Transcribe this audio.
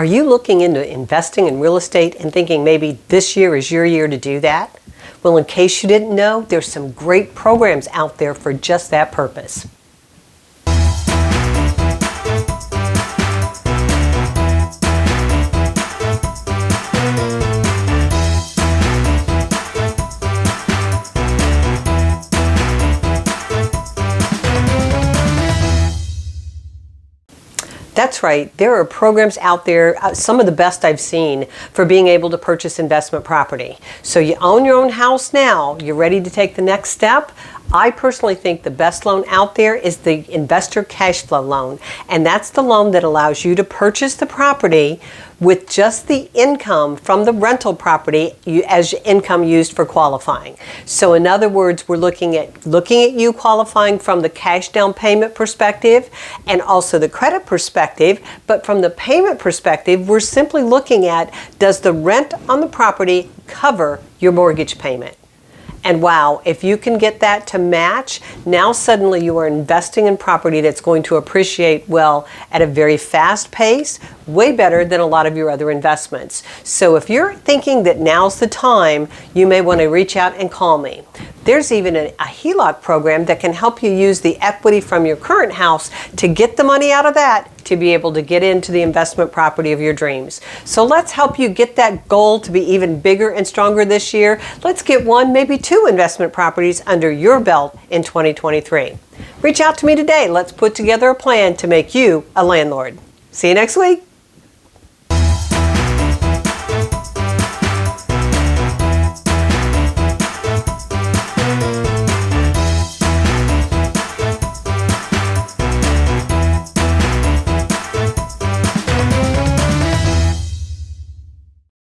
Are you looking into investing in real estate and thinking maybe this year is your year to do that? Well, in case you didn't know, there's some great programs out there for just that purpose. That's right. There are programs out there, some of the best I've seen, for being able to purchase investment property. So you own your own house now. You're ready to take the next step? I personally think the best loan out there is the investor cash flow loan. And that's the loan that allows you to purchase the property with just the income from the rental property as income used for qualifying. So in other words, we're looking at you qualifying from the cash down payment perspective and also the credit perspective. But from the payment perspective, we're simply looking at, does the rent on the property cover your mortgage payment? And wow, if you can get that to match, now suddenly you are investing in property that's going to appreciate, well, at a very fast pace, way better than a lot of your other investments. So if you're thinking that now's the time, you may want to reach out and call me. There's even a HELOC program that can help you use the equity from your current house to get the money out of that to be able to get into the investment property of your dreams. So let's help you get that goal to be even bigger and stronger this year. Let's get one, maybe two investment properties under your belt in 2023. Reach out to me today. Let's put together a plan to make you a landlord. See you next week.